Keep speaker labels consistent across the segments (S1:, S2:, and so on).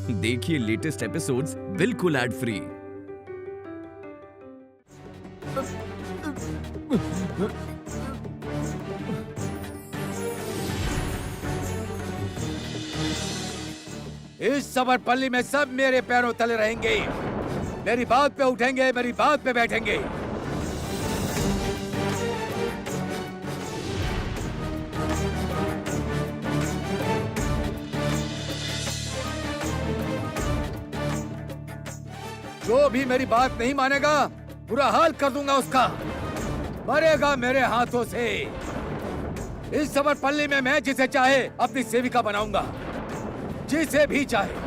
S1: देखिए latest episodes बिल्कुल ad free.
S2: इस समरपल्ली में सब मेरे पैरों तले रहेंगे, मेरी बात पे उठेंगे, मेरी बात पे बैठेंगे। जो भी मेरी बात नहीं मानेगा, बुरा हाल कर दूंगा उसका, मरेगा मेरे हाथों से। इस समरपल्ली में मैं जिसे चाहे अपनी सेविका बनाऊंगा, जिसे भी चाहे।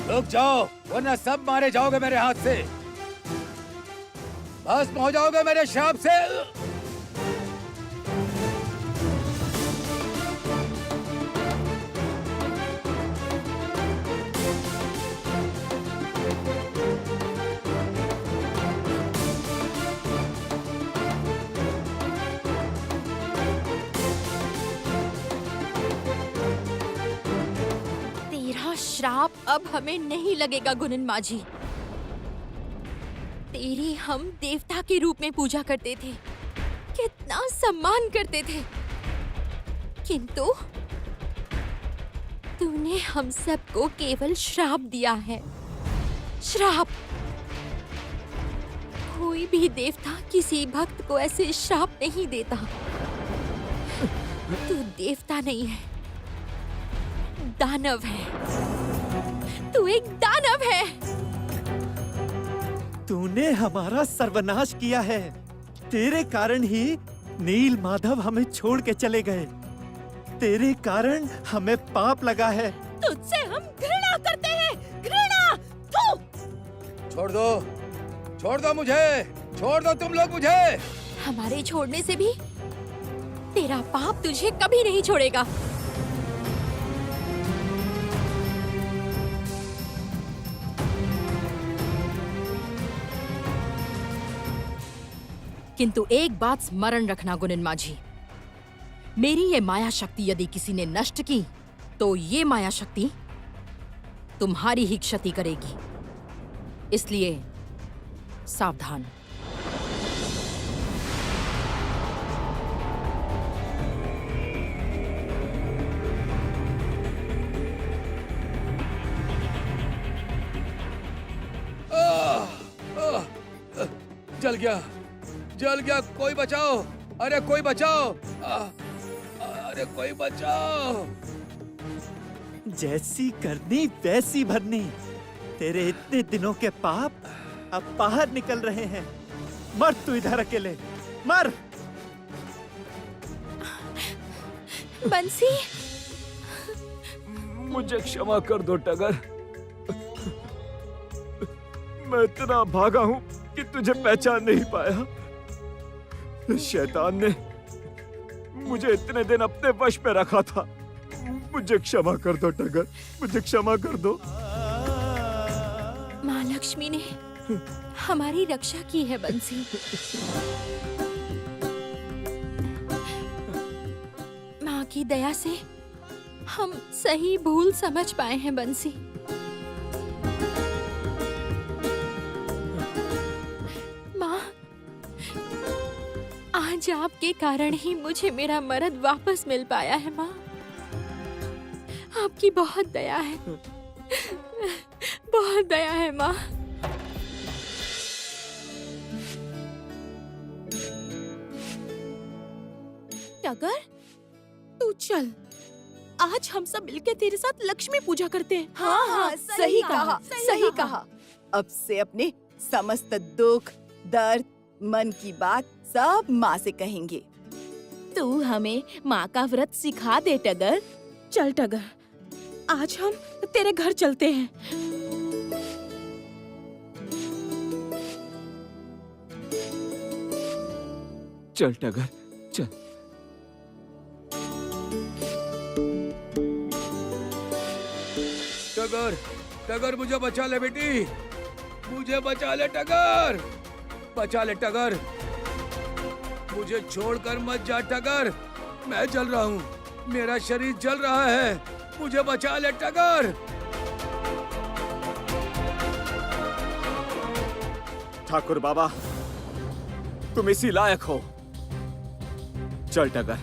S2: रुक जाओ, वरना सब मारे जाओगे मेरे हाथ से, भस्म हो जाओगे मेरे श्राप से।
S3: श्राप अब हमें नहीं लगेगा गुनिन माजी। तेरी हम देवता के रूप में पूजा करते थे, कितना सम्मान करते थे, किंतु तूने हम सबको केवल श्राप दिया है। श्राप! कोई भी देवता किसी भक्त को ऐसे श्राप नहीं देता। तू देवता नहीं है, दानव है। तू एक दानव है।
S4: तूने हमारा सर्वनाश किया है। तेरे कारण ही नील माधव हमें छोड़ के चले गए। तेरे कारण हमें पाप लगा है।
S3: तुझसे हम घृणा करते हैं, घृणा। तू
S2: छोड़ दो मुझे, छोड़ दो तुम लोग मुझे।
S3: हमारे छोड़ने से भी तेरा पाप तुझे कभी नहीं छोड़ेगा। किंतु एक बात स्मरण रखना गुनिन माजी, मेरी ये माया शक्ति यदि किसी ने नष्ट की तो ये माया शक्ति तुम्हारी ही क्षति करेगी, इसलिए सावधान।
S2: जल गया, कोई बचाओ, अरे कोई बचाओ, अरे कोई बचाओ।
S4: जैसी करनी वैसी भरनी। तेरे इतने दिनों के पाप अब बाहर निकल रहे हैं। मर तू इधर अकेले, मर।
S3: बंसी,
S5: मुझे क्षमा कर दो टगर। मैं इतना भागा हूं कि तुझे पहचान नहीं पाया। इस शैतान ने मुझे इतने दिन अपने वश में रखा था। मुझे क्षमा कर दो टगर, मुझे क्षमा कर दो।
S3: माँ लक्ष्मी ने हमारी रक्षा की है बंसी। माँ की दया से हम सही भूल समझ पाए हैं बंसी। माँ, आज आपके कारण ही मुझे मेरा मर्द वापस मिल पाया है। माँ, आपकी बहुत दया है, बहुत दया है माँ।
S6: टगर, तू चल, आज हम सब मिलके तेरे साथ लक्ष्मी पूजा करते हैं।
S7: हाँ हाँ, सही कहा, सही कहा। अब से अपने समस्त दुख, दर्द, मन की बात सब माँ से कहेंगे।
S6: तू हमें माँ का व्रत सिखा दे टगर। चल टगर, आज हम तेरे घर चलते हैं।
S5: चल टगर, चल।
S2: टगर, टगर मुझे बचा ले बेटी, मुझे बचा ले टगर, बचा ले टगर, मुझे छोड़कर मत जा टगर, मैं जल रहा हूँ, मेरा शरीर जल रहा है, मुझे बचा ले टगर।
S5: ठाकुर बाबा, तुम इसी लायक हो। चल टगर,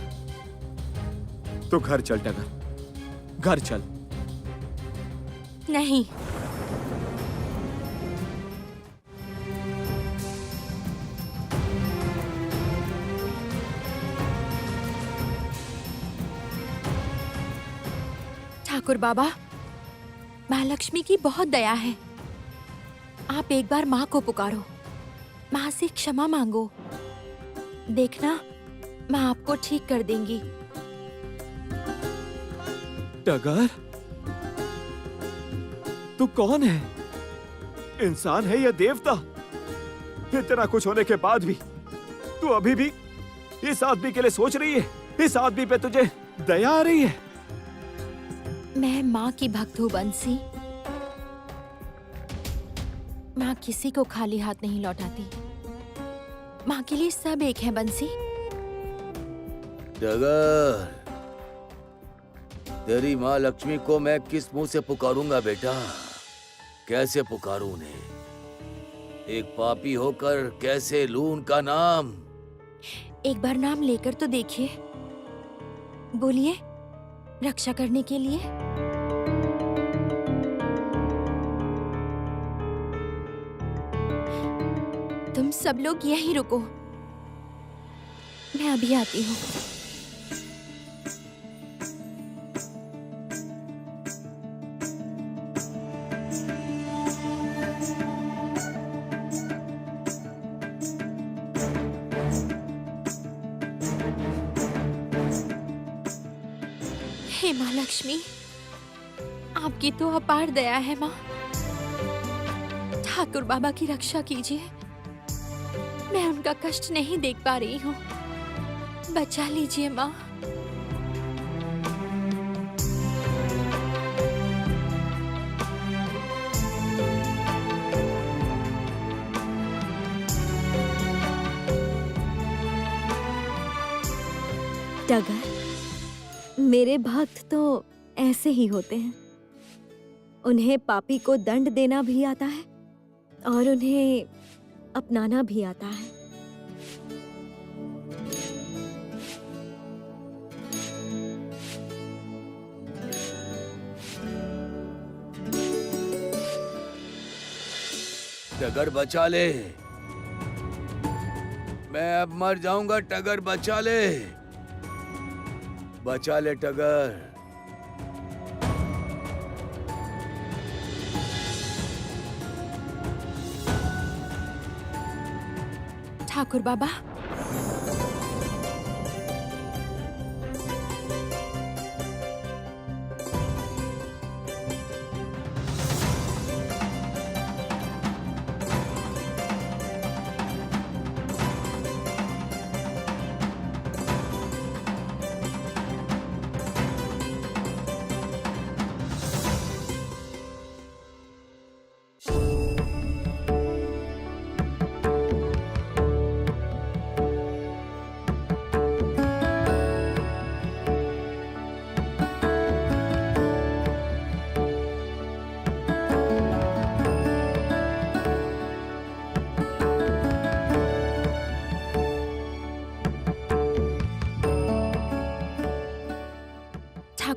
S5: तू घर चल टगर, घर चल।
S3: नहीं, ठाकुर बाबा, माँ लक्ष्मी की बहुत दया है। आप एक बार माँ को पुकारो, माँ से क्षमा मांगो, देखना माँ आपको ठीक कर देंगी।
S5: टगर, तू कौन है? इंसान है या देवता? इतना कुछ होने के बाद भी तू अभी भी इस आदमी के लिए सोच रही है? इस आदमी पे तुझे दया आ रही है?
S3: मैं माँ की भक्त हूँ बंसी। माँ किसी को खाली हाथ नहीं लौटाती। माँ के लिए सब एक है बंसी।
S2: टगर, तेरी माँ लक्ष्मी को मैं किस मुंह से पुकारूंगा बेटा? कैसे पुकारूं उन्हें? एक पापी होकर कैसे लूं उनका नाम?
S3: एक बार नाम लेकर तो देखिए, बोलिए, रक्षा करने के लिए। तुम सब लोग यहीं रुको, मैं अभी आती हूँ। हे माँ लक्ष्मी, आपकी तो अपार दया है माँ। ठाकुर बाबा की रक्षा कीजिए, मैं उनका कष्ट नहीं देख पा रही हूँ, बचा लीजिए माँ।
S6: टगर, मेरे भक्त तो ऐसे ही होते हैं। उन्हें पापी को दंड देना भी आता है और उन्हें अपनाना भी आता है।
S2: टगर बचा ले, मैं अब मर जाऊंगा। टगर बचा ले, बचा ले टगर।
S3: ठाकुर बाबा,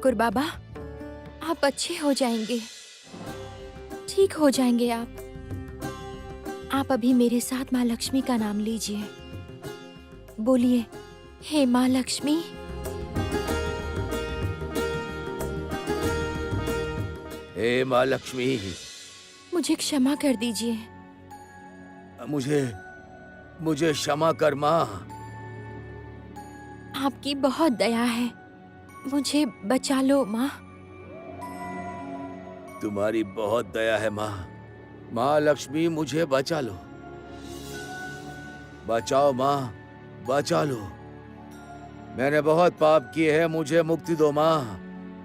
S8: ठाकुर बाबा, आप अच्छे हो जाएंगे, ठीक हो जाएंगे आप अभी मेरे साथ माँ लक्ष्मी का नाम लीजिए। बोलिए, हे माँ लक्ष्मी।
S2: हे माँ लक्ष्मी,
S8: मुझे क्षमा कर दीजिए।
S2: मुझे क्षमा कर माँ।
S8: आपकी बहुत दया है, मुझे बचा लो माँ।
S2: तुम्हारी बहुत दया है माँ। माँ लक्ष्मी, मुझे बचा लो। बचाओ माँ, बचा लो। मैंने बहुत पाप किए हैं, मुझे मुक्ति दो माँ,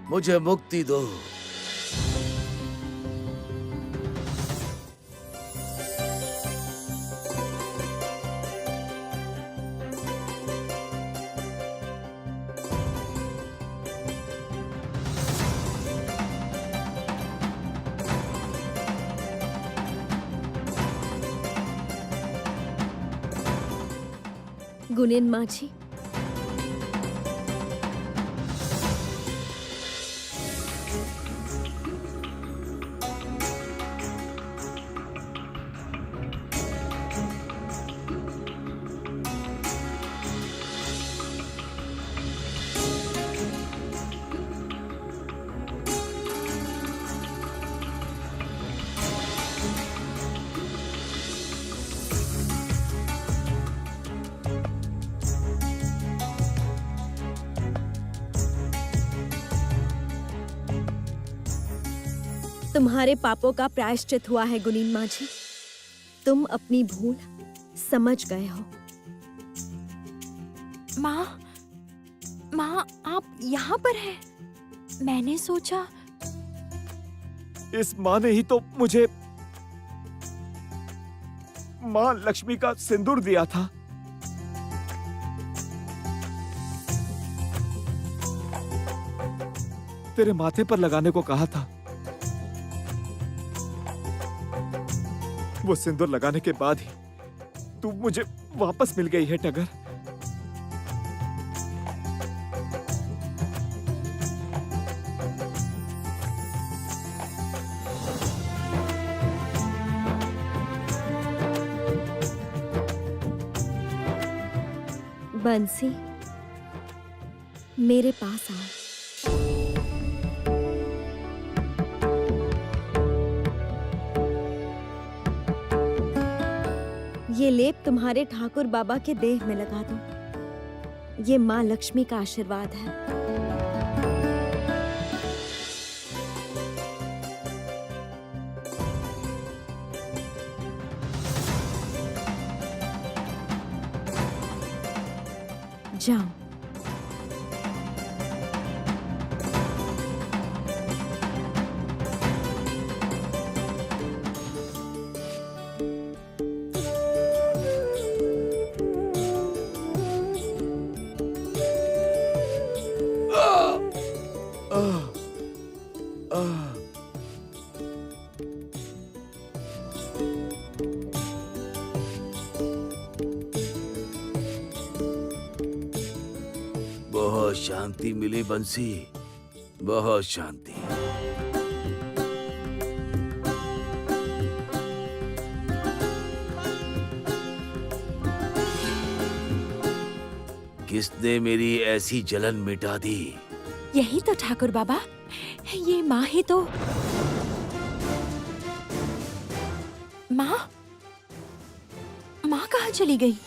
S2: मुझे मुक्ति दो।
S6: गुनिन माझी, तुम्हारे पापों का प्रायश्चित हुआ है गुनीन माझी। तुम अपनी भूल समझ गए हो।
S8: माँ, आप यहाँ पर हैं? मैंने सोचा
S5: इस माँ ने ही तो मुझे माँ लक्ष्मी का सिंदूर दिया था। तेरे माथे पर लगाने को कहा था। वो सिंदूर लगाने के बाद ही तू मुझे वापस मिल गई है टगर।
S6: बंसी, मेरे पास आओ। ये लेप तुम्हारे ठाकुर बाबा के देह में लगा दो। ये माँ लक्ष्मी का आशीर्वाद है। जाओ।
S2: बहुत शांति मिली बंसी, बहुत शांति। किसने मेरी ऐसी जलन मिटा दी?
S8: यही तो ठाकुर बाबा, ये माँ ही तो। माँ कहाँ चली गई?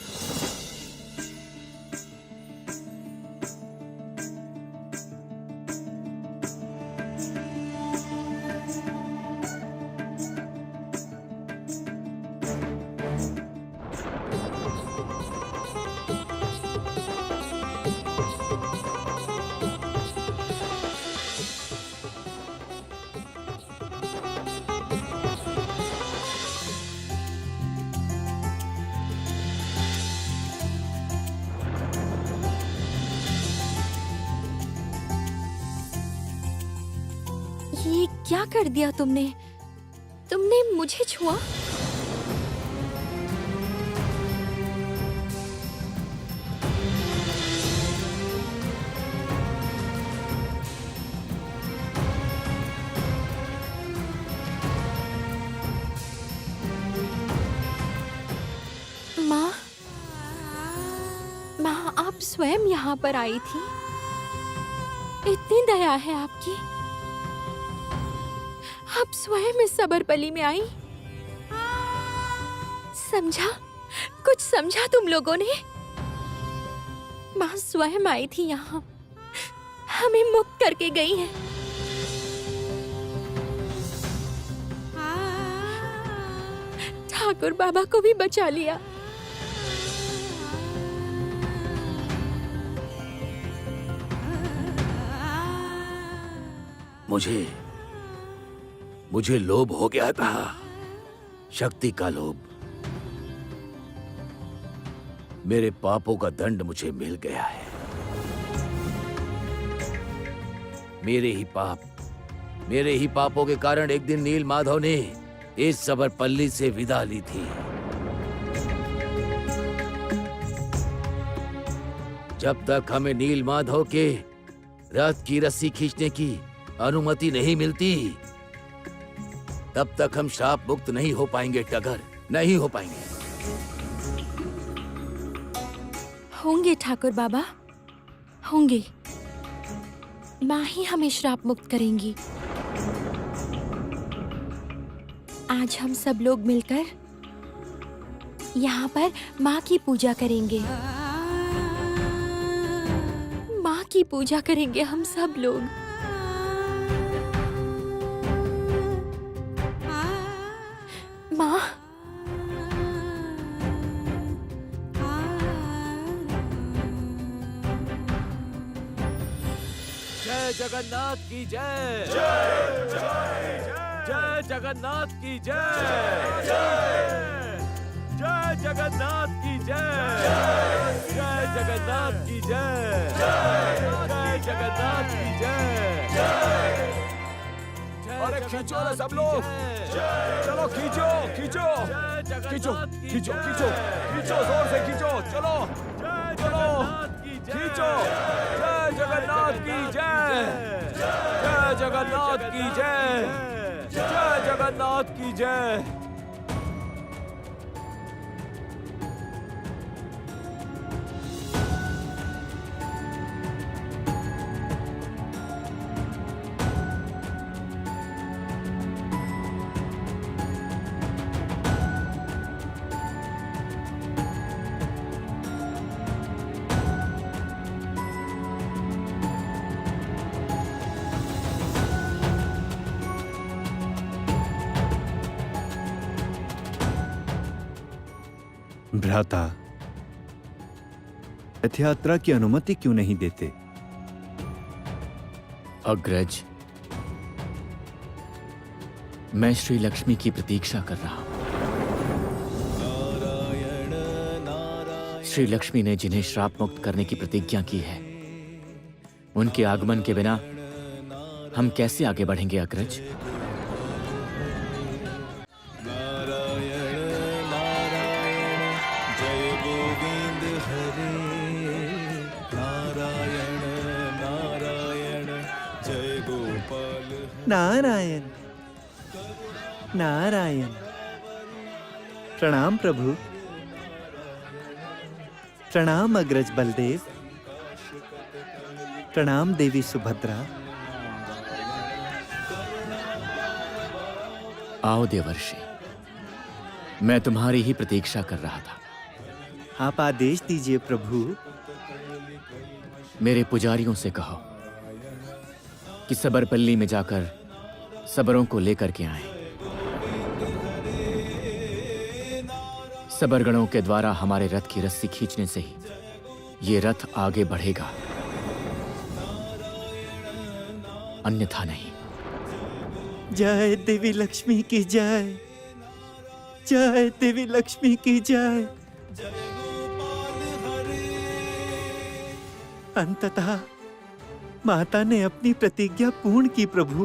S8: ये क्या कर दिया तुमने? तुमने मुझे छुआ? स्वयं यहाँ पर आई थी। इतनी दया है आपकी। आप स्वयं इस सबरपली में आई। समझा, कुछ समझा तुम लोगों ने? माँ स्वयं आई थी यहाँ, हमें मुक्त करके गई है। ठाकुर बाबा को भी बचा लिया।
S2: मुझे लोभ हो गया था, शक्ति का लोभ। मेरे पापों का दंड मुझे मिल गया है। मेरे ही पापों के कारण एक दिन नील माधव ने इस सबरपल्ली से विदा ली थी। जब तक हमें नील माधव के रथ की रस्सी खींचने की अनुमति नहीं मिलती, तब तक हम श्राप मुक्त नहीं हो पाएंगे टगर, नहीं हो पाएंगे।
S8: होंगे ठाकुर बाबा, होंगे। माँ ही हमें श्राप मुक्त करेंगी। आज हम सब लोग मिलकर यहाँ पर माँ की पूजा करेंगे। माँ की पूजा करेंगे हम सब लोग। माँ,
S2: जय जगन्नाथ की जय। जय जगन्नाथ की जय। जय जगन्नाथ की जय। जय जगन्नाथ की जय। जय जगन्नाथ की जय।
S5: अरे खींचो ना सब लोग, चलो खींचो खींचो खींचो खींचो खींचो खींचो, जोर से खींचो, चलो चलो खींचो। जय जगन्नाथ की जय। जय जगन्नाथ की जय। जय जगन्नाथ की जय।
S4: भ्राता, रथ यात्रा की अनुमति क्यों नहीं देते?
S9: अग्रज, मैं श्री लक्ष्मी की प्रतीक्षा कर रहा हूं। श्री लक्ष्मी ने जिन्हें श्राप मुक्त करने की प्रतिज्ञा की है, उनके आगमन के बिना हम कैसे आगे बढ़ेंगे अग्रज?
S4: नारायण नारायण। प्रणाम प्रभु। प्रणाम अग्रज बलदेव। प्रणाम देवी सुभद्रा।
S9: आओ देवर्षि, मैं तुम्हारी ही प्रतीक्षा कर रहा था।
S4: आप आदेश दीजिए प्रभु।
S9: मेरे पुजारियों से कहो कि सबरपल्ली में जाकर सबरों को लेकर के आएं। सबरगणों के द्वारा हमारे रथ की रस्सी खींचने से ही ये रथ आगे बढ़ेगा, अन्यथा नहीं।
S4: जय देवी लक्ष्मी की जय। जय देवी लक्ष्मी की जय। अंततः माता ने अपनी प्रतिज्ञा पूर्ण की प्रभु।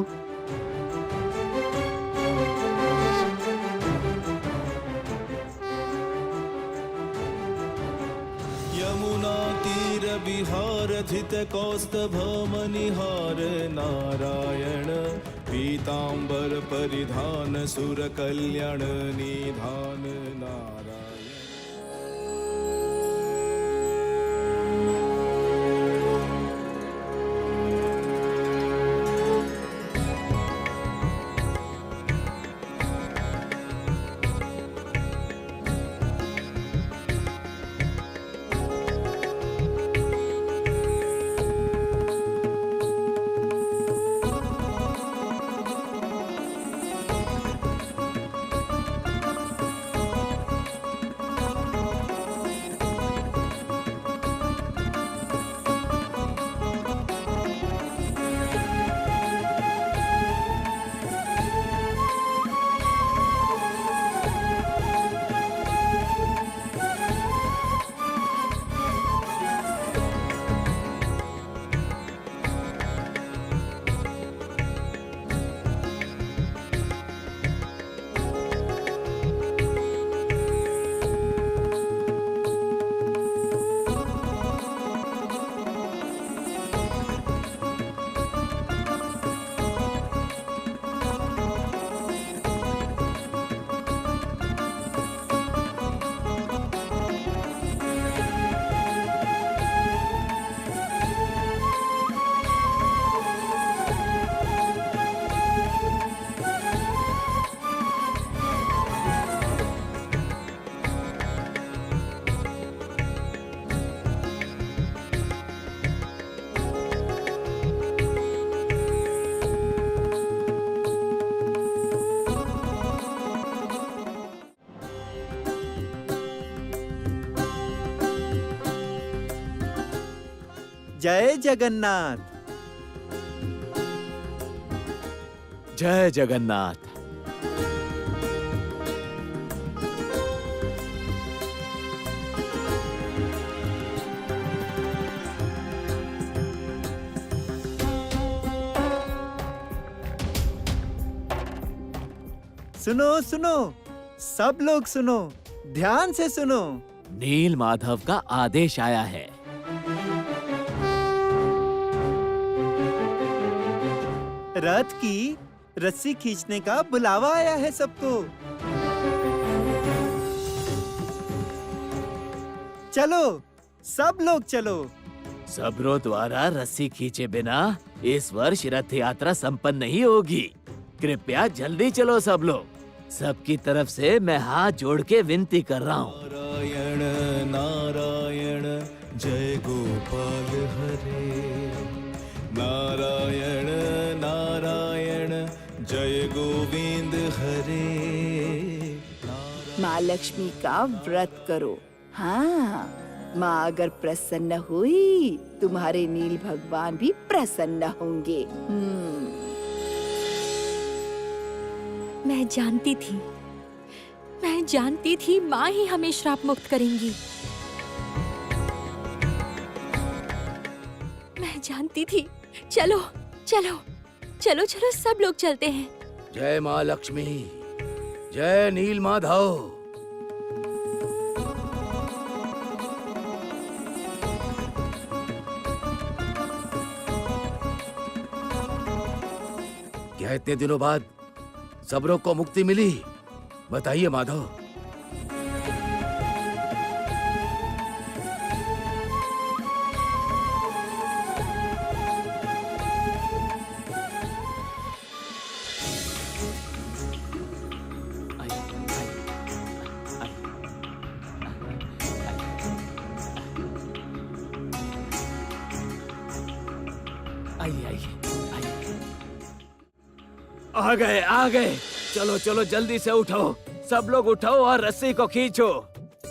S10: यमुना तीर विहार धित कौस्तभ मनिहार नारायण पीतांबर परिधान सुर कल्याण निधान नारायण।
S4: जय जगन्नाथ।
S9: जय जगन्नाथ।
S4: सुनो सुनो, सब लोग सुनो, ध्यान से सुनो।
S9: नील माधव का आदेश आया है।
S4: रथ की रस्सी खींचने का बुलावा आया है सबको। चलो, सब लोग चलो।
S9: सबरों द्वारा रस्सी खींचे बिना इस वर्ष रथ यात्रा संपन्न नहीं होगी। कृपया जल्दी चलो सब लोग। सबकी तरफ से मैं हाथ जोड़ के विनती कर रहा हूँ।
S10: नारायण नारायण जय गोपाल हरे। नारायण नारायण जय गोविंद हरे।
S7: माँ लक्ष्मी का व्रत करो। हाँ, माँ अगर प्रसन्न हुई, तुम्हारे नील भगवान भी प्रसन्न होंगे।
S8: मैं जानती थी माँ ही हमें श्राप मुक्त करेंगी। मैं जानती थी। चलो चलो चलो चलो, सब लोग चलते हैं।
S2: जय माँ लक्ष्मी, जय नील माधव। क्या इतने दिनों बाद सबरों को मुक्ति मिली? बताइए माधव।
S9: आ गए। चलो चलो जल्दी से उठो, सब लोग उठो और रस्सी को खींचो।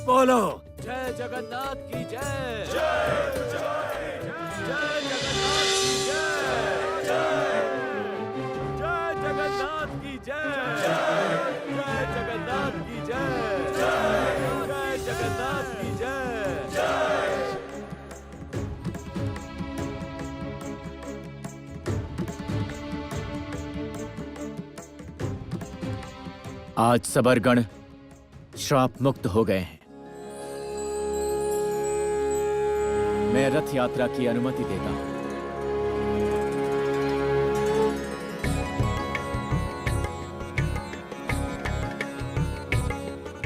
S9: बोलो जय जगन्नाथ की जय। जय जगन्नाथ की जय। जय जगन्नाथ की जय। जय जगन्नाथ की जय। जय जगन्नाथ की जय। आज सबरगण श्राप मुक्त हो गए हैं। मैं रथ यात्रा की अनुमति देता हूं।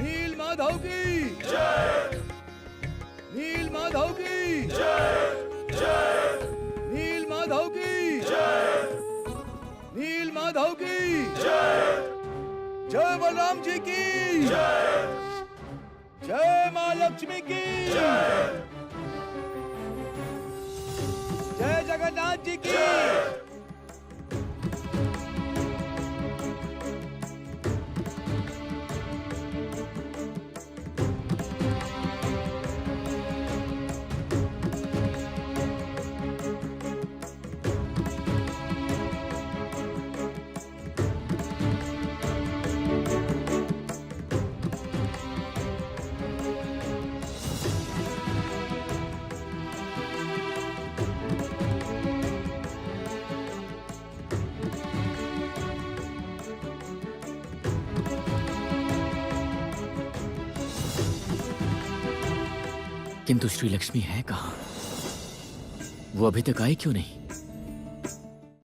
S2: नील माधव की जय। नील माधव की जय। नील माधव की जय। नील माधव की जय। जय बलराम जी की जय। जय माँ लक्ष्मी की जय। जय जगन्नाथ जी की।
S9: किंतु श्री लक्ष्मी है कहाँ? वो अभी तक आई क्यों नहीं?